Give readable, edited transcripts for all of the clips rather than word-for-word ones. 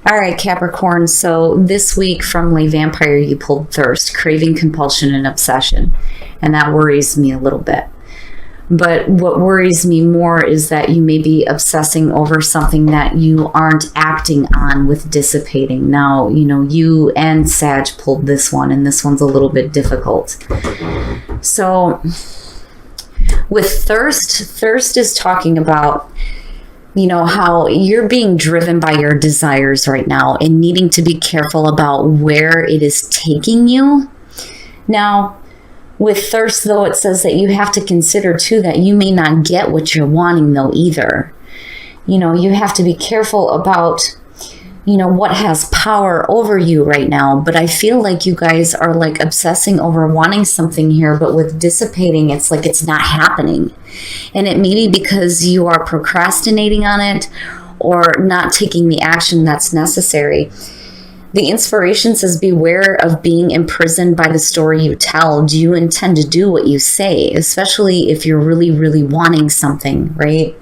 All right, Capricorn. So this week from Lay Vampire, you pulled thirst, craving, compulsion, and obsession. And that worries me a little bit. But what worries me more is that you may be obsessing over something that you aren't acting on with dissipating. Now, you and Sag pulled this one, and this one's a little bit difficult. So with thirst is talking about how you're being driven by your desires right now and needing to be careful about where it is taking you. Now, with thirst, though, it says that you have to consider, too, that you may not get what you're wanting, though, either. You have to be careful about, what has power over you right now. But I feel like you guys are, obsessing over wanting something here, but with dissipating, it's like it's not happening. And it may be because you are procrastinating on it or not taking the action that's necessary. The inspiration says, beware of being imprisoned by the story you tell. Do you intend to do what you say, especially if you're really, really wanting something, right?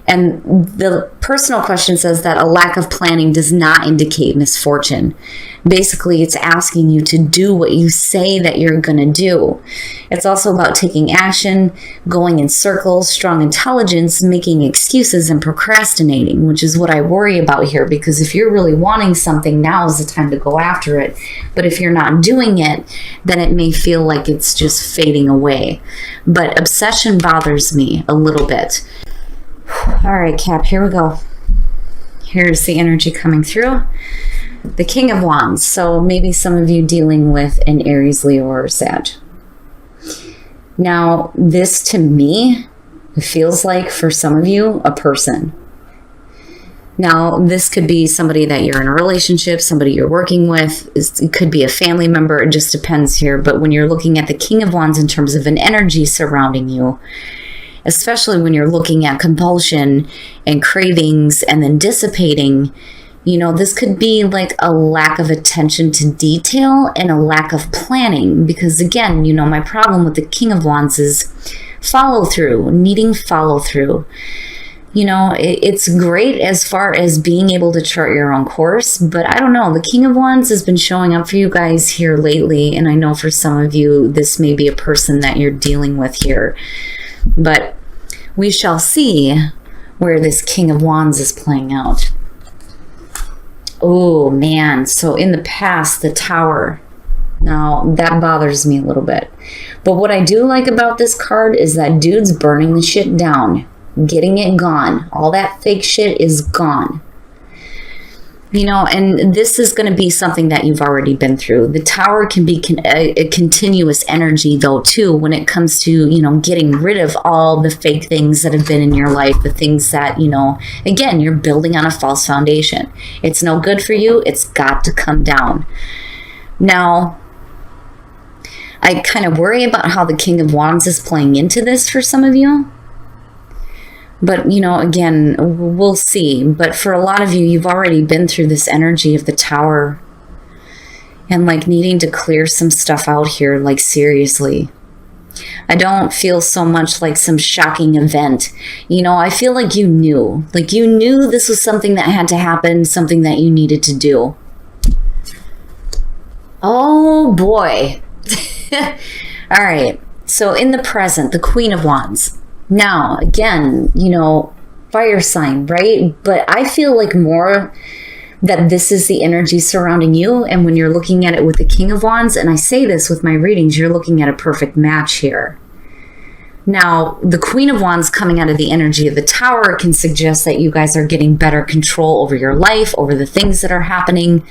And the personal question says that a lack of planning does not indicate misfortune. Basically, it's asking you to do what you say that you're going to do. It's also about taking action, going in circles, strong intelligence, making excuses, and procrastinating, which is what I worry about here. Because if you're really wanting something, now is the time to go after it. But if you're not doing it, then it may feel like it's just fading away. But obsession bothers me a little bit. All right, Cap, here we go. Here's the energy coming through. The King of Wands. So maybe some of you dealing with an Aries, Leo, or Sag. Now, this to me feels like, for some of you, a person. Now, this could be somebody that you're in a relationship, somebody you're working with. It could be a family member. It just depends here. But when you're looking at the King of Wands in terms of an energy surrounding you, especially when you're looking at compulsion and cravings and then dissipating, this could be like a lack of attention to detail and a lack of planning. Because again, my problem with the King of Wands is follow through, needing follow through. It's great as far as being able to chart your own course, but I don't know, the King of Wands has been showing up for you guys here lately. And I know for some of you, this may be a person that you're dealing with here. But we shall see where this King of Wands is playing out. Oh, man. So in the past, the Tower. Now, that bothers me a little bit. But what I do like about this card is that dude's burning the shit down. Getting it gone. All that fake shit is gone. And this is going to be something that you've already been through. The Tower can be a continuous energy, though, too, when it comes to, getting rid of all the fake things that have been in your life, the things that, again, you're building on a false foundation. It's no good for you. It's got to come down. Now, I kind of worry about how the King of Wands is playing into this for some of you. But, again, we'll see. But for a lot of you, you've already been through this energy of the Tower. And, needing to clear some stuff out here, seriously. I don't feel so much like some shocking event. I feel like you knew. You knew this was something that had to happen, something that you needed to do. Oh, boy. All right. So, in the present, the Queen of Wands. Now, again, fire sign, right? But I feel like more that this is the energy surrounding you. And when you're looking at it with the King of Wands, and I say this with my readings, you're looking at a perfect match here. Now, the Queen of Wands coming out of the energy of the Tower can suggest that you guys are getting better control over your life, over the things that are happening.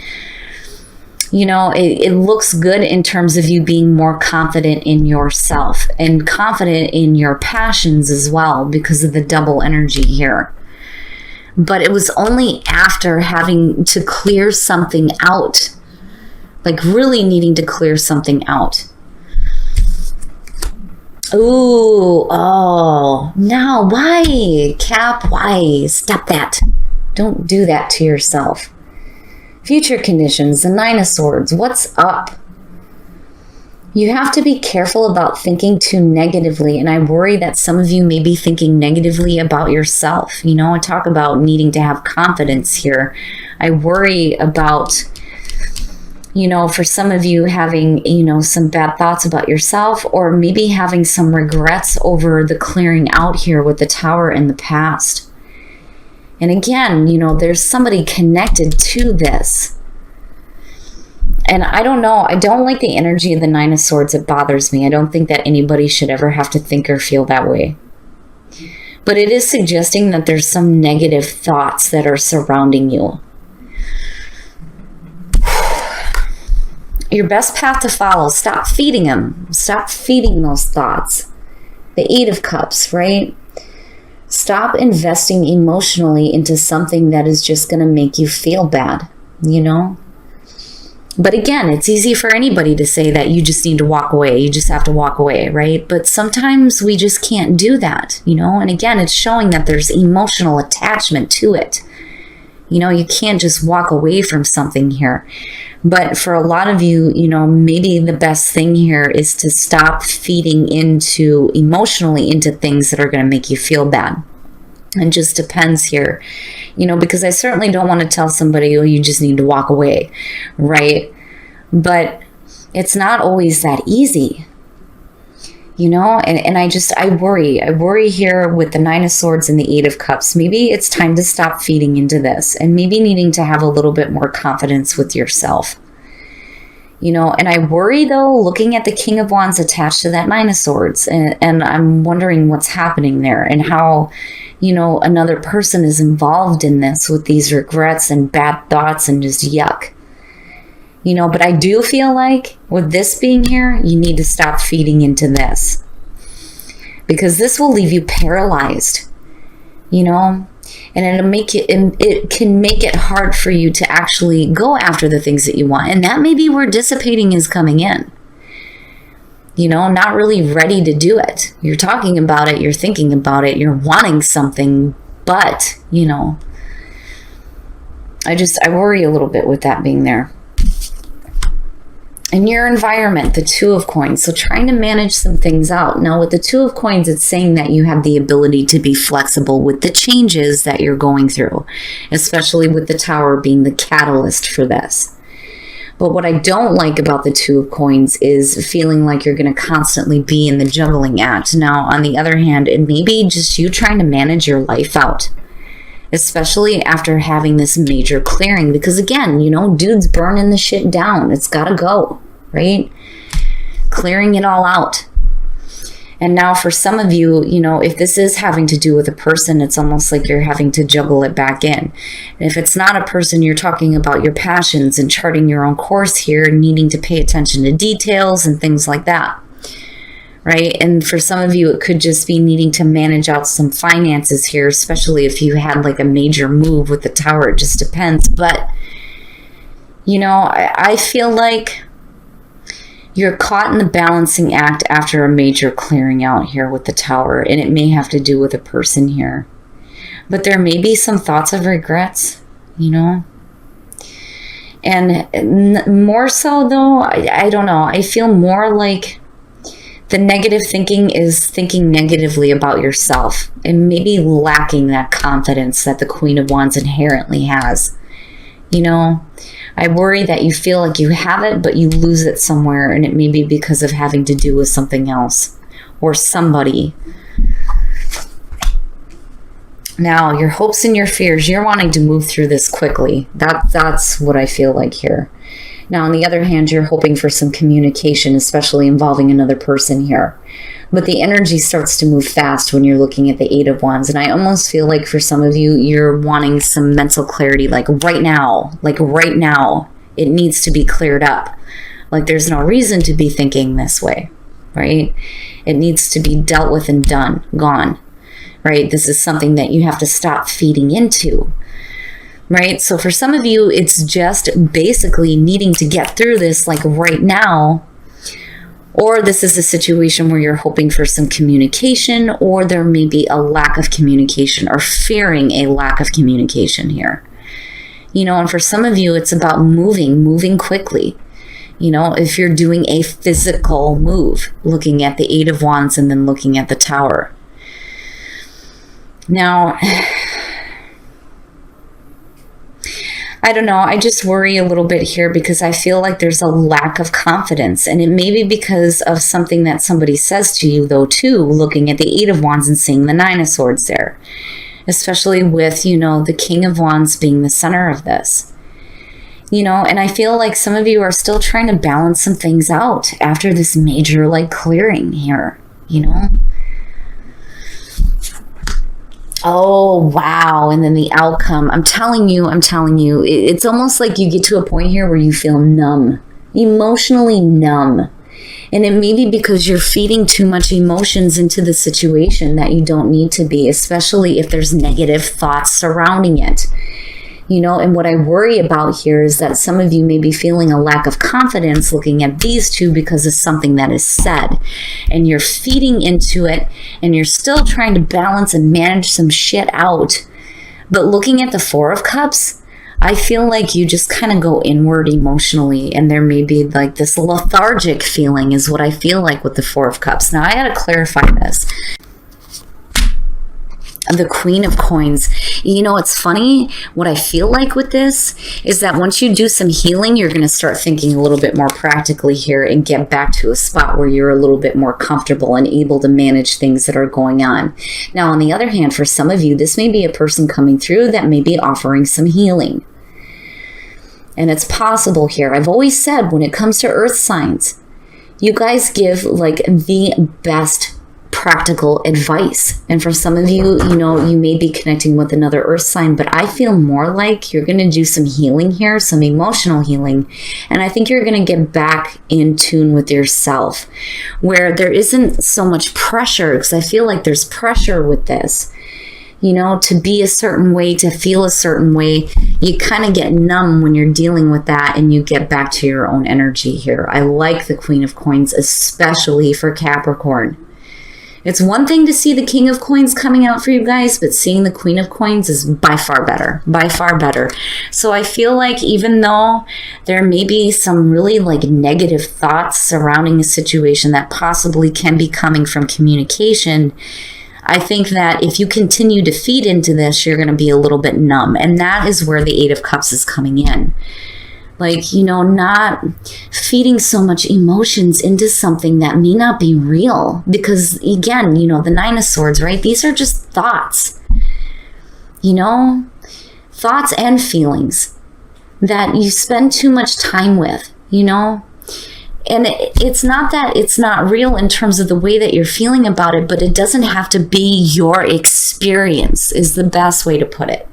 It looks good in terms of you being more confident in yourself and confident in your passions as well because of the double energy here. But it was only after having to clear something out, really needing to clear something out. Ooh, oh, now why? Cap, why? Stop that. Don't do that to yourself. Future conditions, the Nine of Swords. What's up? You have to be careful about thinking too negatively, and I worry that some of you may be thinking negatively about yourself. I talk about needing to have confidence here. I worry about, for some of you having, some bad thoughts about yourself, or maybe having some regrets over the clearing out here with the Tower in the past. And again, there's somebody connected to this. And I don't know. I don't like the energy of the Nine of Swords. It bothers me. I don't think that anybody should ever have to think or feel that way. But it is suggesting that there's some negative thoughts that are surrounding you. Your best path to follow. Stop feeding them. Stop feeding those thoughts. The Eight of Cups, right? Stop investing emotionally into something that is just going to make you feel bad, But again, it's easy for anybody to say that you just need to walk away. You just have to walk away, right? But sometimes we just can't do that, And again, it's showing that there's emotional attachment to it. You can't just walk away from something here. But for a lot of you, maybe the best thing here is to stop feeding emotionally into things that are going to make you feel bad. It just depends here, because I certainly don't want to tell somebody, oh, you just need to walk away, right? But it's not always that easy, and I worry here with the Nine of Swords and the Eight of Cups. Maybe it's time to stop feeding into this, and maybe needing to have a little bit more confidence with yourself, and I worry though, looking at the King of Wands attached to that Nine of Swords, and I'm wondering what's happening there and how, another person is involved in this with these regrets and bad thoughts and just yuck. But I do feel like with this being here, you need to stop feeding into this, because this will leave you paralyzed, and it can make it hard for you to actually go after the things that you want. And that may be where dissipating is coming in, not really ready to do it. You're talking about it, you're thinking about it, you're wanting something, but, I worry a little bit with that being there. In your environment, the Two of Coins. So trying to manage some things out. Now with the Two of Coins, it's saying that you have the ability to be flexible with the changes that you're going through, especially with the Tower being the catalyst for this. But what I don't like about the Two of Coins is feeling like you're going to constantly be in the juggling act. Now, on the other hand, it may be just you trying to manage your life out, especially after having this major clearing. Because again, dude's burning the shit down. It's got to go, right? Clearing it all out. And now for some of you, if this is having to do with a person, it's almost like you're having to juggle it back in. And if it's not a person, you're talking about your passions and charting your own course here, needing to pay attention to details and things like that. Right? And for some of you, it could just be needing to manage out some finances here, especially if you had like a major move with the Tower. It just depends. But, I feel like you're caught in the balancing act after a major clearing out here with the Tower. And it may have to do with a person here. But there may be some thoughts of regrets, And more so, though, I don't know. I feel more like the negative thinking is thinking negatively about yourself and maybe lacking that confidence that the Queen of Wands inherently has. I worry that you feel like you have it, but you lose it somewhere, and it may be because of having to do with something else or somebody. Now, your hopes and your fears, you're wanting to move through this quickly. That's what I feel like here. Now, on the other hand, you're hoping for some communication, especially involving another person here. But the energy starts to move fast when you're looking at the Eight of Wands. And I almost feel like for some of you, you're wanting some mental clarity, like right now, it needs to be cleared up. Like there's no reason to be thinking this way, right? It needs to be dealt with and done, gone, right? This is something that you have to stop feeding into. Right? So for some of you, it's just basically needing to get through this like right now. Or this is a situation where you're hoping for some communication, or there may be a lack of communication or fearing a lack of communication here. And for some of you, it's about moving quickly. If you're doing a physical move, looking at the Eight of Wands and then looking at the Tower. Now, I don't know. I just worry a little bit here because I feel like there's a lack of confidence. And it may be because of something that somebody says to you, though, too, looking at the Eight of Wands and seeing the Nine of Swords there. Especially with, the King of Wands being the center of this. And I feel like some of you are still trying to balance some things out after this major, clearing here, Oh, wow. And then the outcome. I'm telling you, it's almost like you get to a point here where you feel numb, emotionally numb. And it may be because you're feeding too much emotions into the situation that you don't need to be, especially if there's negative thoughts surrounding it. And what I worry about here is that some of you may be feeling a lack of confidence looking at these two because of something that is said. And you're feeding into it, and you're still trying to balance and manage some shit out. But looking at the Four of Cups, I feel like you just kind of go inward emotionally, and there may be this lethargic feeling is what I feel like with the Four of Cups. Now, I got to clarify this. The Queen of Coins. It's funny. What I feel like with this is that once you do some healing, you're going to start thinking a little bit more practically here and get back to a spot where you're a little bit more comfortable and able to manage things that are going on. Now, on the other hand, for some of you, this may be a person coming through that may be offering some healing. And it's possible here. I've always said when it comes to earth signs, you guys give the best practical advice. And for some of you, you may be connecting with another earth sign, but I feel more like you're going to do some healing here, some emotional healing. And I think you're going to get back in tune with yourself where there isn't so much pressure, because I feel like there's pressure with this, to be a certain way, to feel a certain way. You kind of get numb when you're dealing with that, and you get back to your own energy here. I like the Queen of Coins, especially for Capricorn. It's one thing to see the King of Coins coming out for you guys, but seeing the Queen of Coins is by far better, by far better. So I feel like even though there may be some really negative thoughts surrounding a situation that possibly can be coming from communication, I think that if you continue to feed into this, you're going to be a little bit numb. And that is where the Eight of Cups is coming in. Not feeding so much emotions into something that may not be real. Because again, the Nine of Swords, right? These are just thoughts. Thoughts and feelings that you spend too much time with, And it's not that it's not real in terms of the way that you're feeling about it, but it doesn't have to be your experience, is the best way to put it.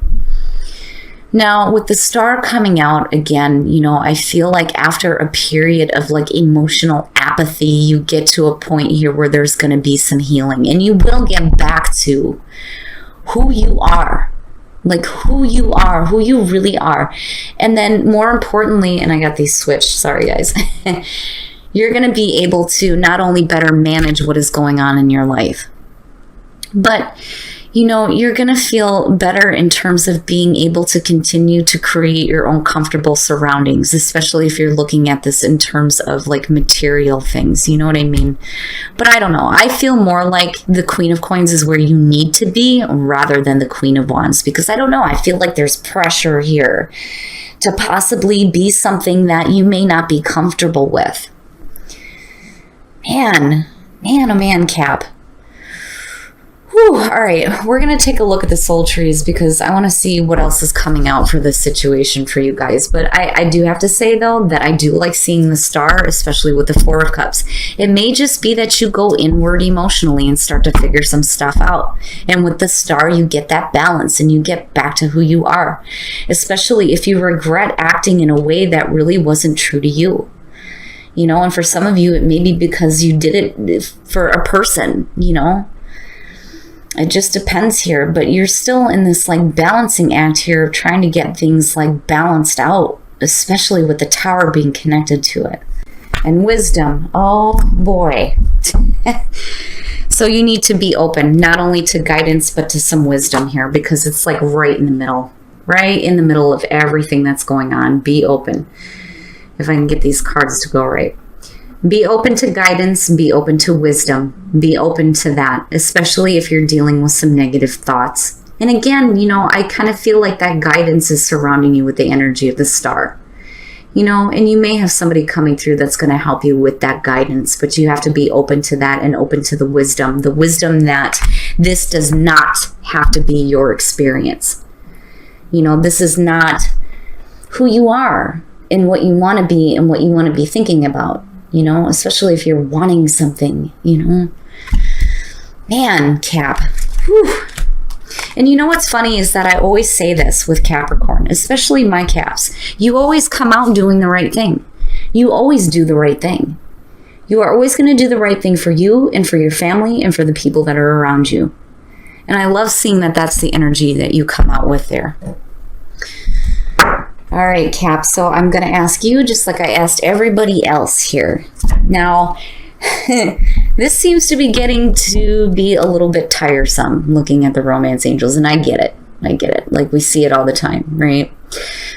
Now, with the Star coming out again, I feel like after a period of emotional apathy, you get to a point here where there's going to be some healing, and you will get back to who you are, who you are, who you really are. And then more importantly, and I got these switched, sorry guys, you're going to be able to not only better manage what is going on in your life, but you're going to feel better in terms of being able to continue to create your own comfortable surroundings, especially if you're looking at this in terms of material things, you know what I mean? But I don't know. I feel more like the Queen of Coins is where you need to be rather than the Queen of Wands, because I don't know. I feel like there's pressure here to possibly be something that you may not be comfortable with. Man, oh man, Cap. Whew, all right, we're going to take a look at the soul trees because I want to see what else is coming out for this situation for you guys. But I do have to say, though, that I do like seeing the Star, especially with the Four of Cups. It may just be that you go inward emotionally and start to figure some stuff out. And with the Star, you get that balance and you get back to who you are, especially if you regret acting in a way that really wasn't true to you. And for some of you, it may be because you did it for a person, It just depends here, but you're still in this balancing act here of trying to get things balanced out, especially with the Tower being connected to it. And wisdom, oh boy. So you need to be open, not only to guidance, but to some wisdom here, because it's right in the middle of everything that's going on. Be open. If I can get these cards to go right. Be open to guidance, be open to wisdom, be open to that, especially if you're dealing with some negative thoughts. And again, you know, I kind of feel like that guidance is surrounding you with the energy of the star. You know, and you may have somebody coming through that's going to help you with that guidance, but you have to be open to that and open to the wisdom that this does not have to be your experience. You know, this is not who you are and what you want to be and what you want to be thinking about, you know, especially if you're wanting something, you know. Man, Cap. Whew. And you know what's funny is that I always say this with Capricorn, especially my Caps. You always come out doing the right thing. You always do the right thing. You are always going to do the right thing for you and for your family and for the people that are around you. And I love seeing that that's the energy that you come out with there. All right, Cap. So I'm going to ask you just like I asked everybody else here. Now, this seems to be getting to be a little bit tiresome looking at the romance angels, and I get it. Like, we see it all the time, right?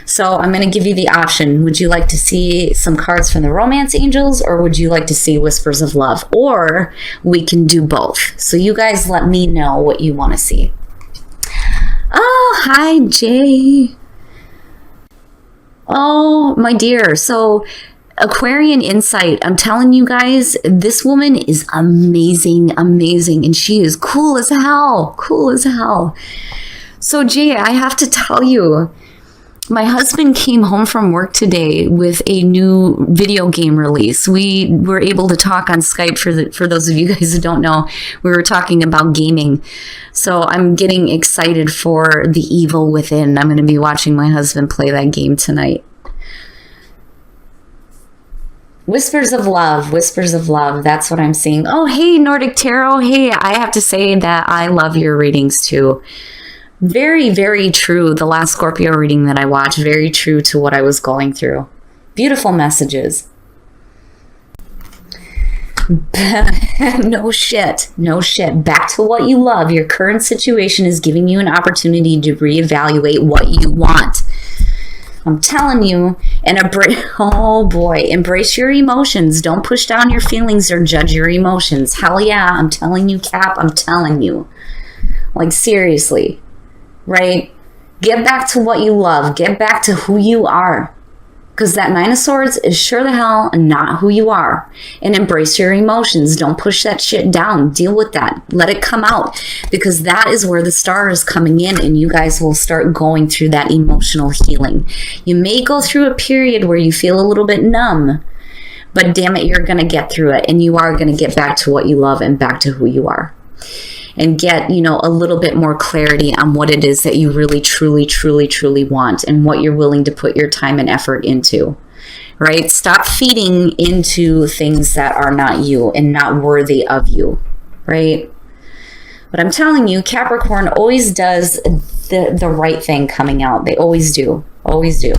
So I'm going to give you the option. Would you like to see some cards from the romance angels, or would you like to see whispers of love? Or we can do both. So you guys let me know what you want to see. Oh, hi, Jay. Oh, my dear. So Aquarian insight, I'm telling you guys, this woman is amazing, and she is cool as hell. So Jay, I have to tell you, my husband came home from work today with a new video game release. We were able to talk on Skype. For those of you guys who don't know, we were talking about gaming. So I'm getting excited for The Evil Within. I'm going to be watching my husband play that game tonight. Whispers of love, that's what I'm seeing. Oh, hey, Nordic Tarot. Hey, I have to say that I love your readings too. Very, very true. The last Scorpio reading that I watched, very true to what I was going through. Beautiful messages. No shit. Back to what you love. Your current situation is giving you an opportunity to reevaluate what you want. I'm telling you, and embrace your emotions. Don't push down your feelings or judge your emotions. Hell yeah, I'm telling you, Cap, I'm telling you. Like, seriously, right? Get back to what you love. Get back to who you are. Because that Nine of Swords is sure the hell not who you are. And embrace your emotions. Don't push that shit down. Deal with that. Let it come out. Because that is where the star is coming in, and you guys will start going through that emotional healing. You may go through a period where you feel a little bit numb, but damn it, you're going to get through it, and you are going to get back to what you love and back to who you are. And get, you know, a little bit more clarity on what it is that you really, truly want, and what you're willing to put your time and effort into, right? Stop feeding into things that are not you and not worthy of you, right? But I'm telling you, Capricorn always does the right thing coming out. They always do. Always do.